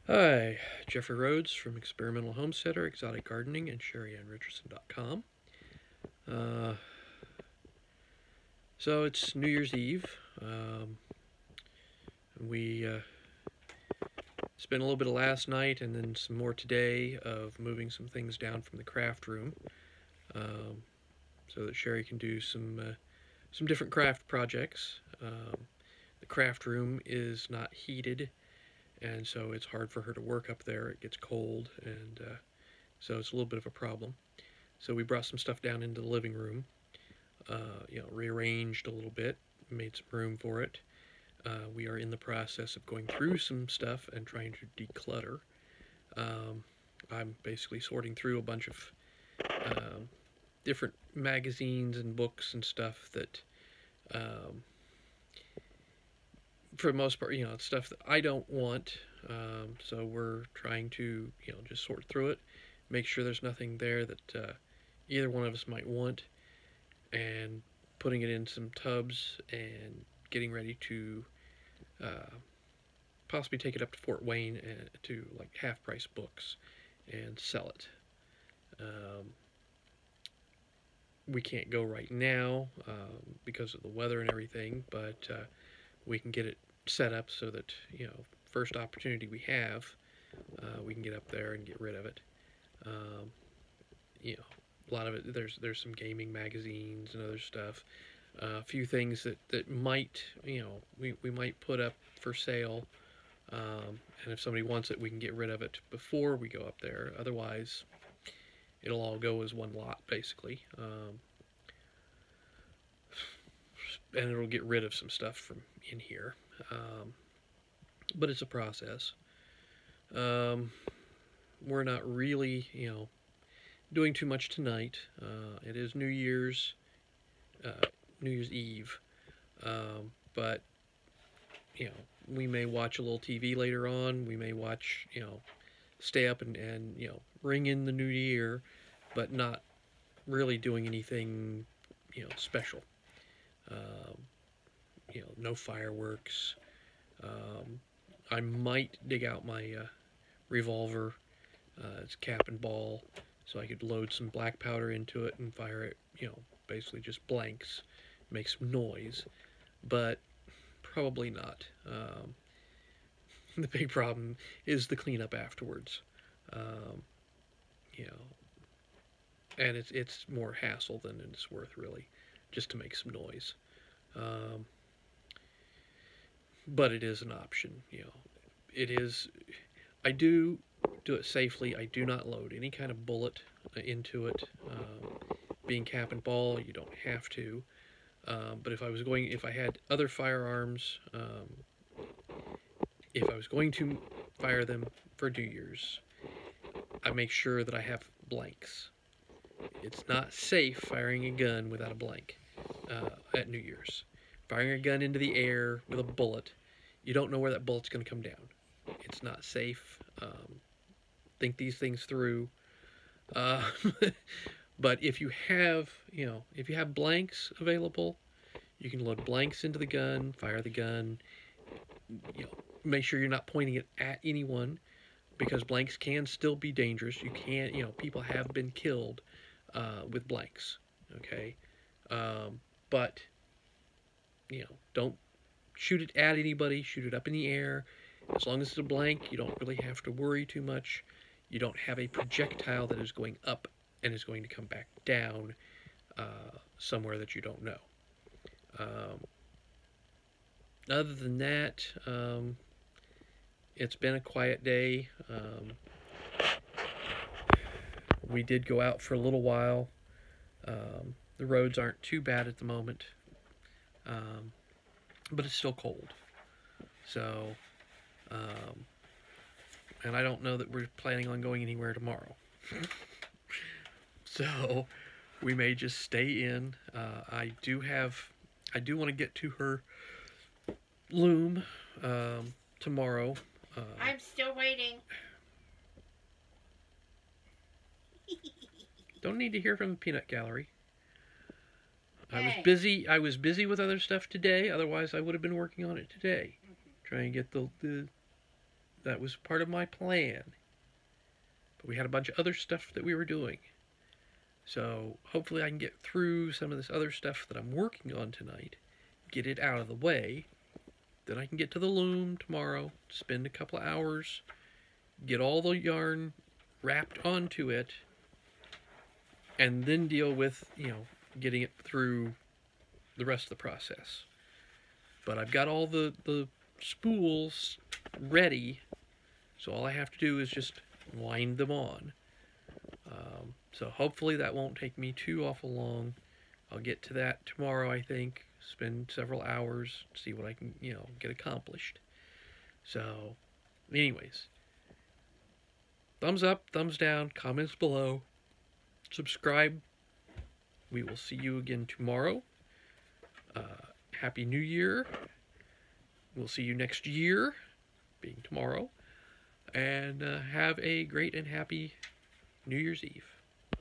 Hi, Jeffrey Rhoades from Experimental Homesteader, Exotic Gardening, and Sheri Ann Richerson.com. Uh, so it's New Year's Eve. We spent a little bit of last night and then some more today of moving some things down from the craft room, so that Sheri can do some different craft projects. The craft room is not heated, and so it's hard for her to work up there. It gets cold, and so it's a little bit of a problem. So we brought some stuff down into the living room, rearranged a little bit, made some room for it. We are in the process of going through some stuff and trying to declutter. I'm basically sorting through a bunch of different magazines and books and stuff that, for the most part, it's stuff that I don't want. So we're trying to, just sort through it, make sure there's nothing there that either one of us might want, and putting it in some tubs and getting ready to possibly take it up to Fort Wayne and to like half-price books and sell it. We can't go right now because of the weather and everything, but we can get it set up so that first opportunity we have, we can get up there and get rid of it. A lot of it, there's some gaming magazines and other stuff. A few things that might, we might put up for sale, and if somebody wants it, we can get rid of it before we go up there. Otherwise, it'll all go as one lot, basically. And it'll get rid of some stuff from in here. But it's a process. We're not really, doing too much tonight. It is New Year's Eve, but we may watch a little TV later on. We may watch, stay up and ring in the new year, but not really doing anything, special. No fireworks. I might dig out my revolver. It's cap and ball, so I could load some black powder into it and fire it, basically just blanks, make some noise, but probably not. The big problem is the cleanup afterwards. And it's more hassle than it's worth, really, just to make some noise. But it is an option. It is. I do it safely. I do not load any kind of bullet into it. Being cap and ball, you don't have to. But if I had other firearms, if I was going to fire them for New Year's, I make sure that I have blanks. It's not safe firing a gun without a blank at New Year's. Firing a gun into the air with a bullet, you don't know where that bullet's going to come down. It's not safe. Think these things through. But if you have, blanks available, you can load blanks into the gun, fire the gun. Make sure you're not pointing it at anyone, because blanks can still be dangerous. You can't, people have been killed with blanks. Okay, but don't shoot it at anybody. Shoot it up in the air. As long as it's a blank, you don't really have to worry too much. You don't have a projectile that is going up and is going to come back down somewhere that you don't know. Other than that, it's been a quiet day. We did go out for a little while. The roads aren't too bad at the moment, but it's still cold. So, and I don't know that we're planning on going anywhere tomorrow. So, we may just stay in. I do want to get to her loom tomorrow. I'm still waiting. Don't need to hear from the peanut gallery. Hey. I was busy with other stuff today. Otherwise, I would have been working on it today, trying to get the That was part of my plan. But we had a bunch of other stuff that we were doing. So hopefully I can get through some of this other stuff that I'm working on tonight, get it out of the way. Then I can get to the loom tomorrow, spend a couple of hours, get all the yarn wrapped onto it, and then deal with, getting it through the rest of the process. But I've got all the spools ready, so all I have to do is just wind them on. So hopefully that won't take me too awful long. I'll get to that tomorrow, I think. Spend several hours, see what I can, get accomplished. So, anyways, thumbs up, thumbs down, comments below, subscribe. We will see you again tomorrow. Happy New Year. We'll see you next year, being tomorrow. And have a great and happy New Year's Eve.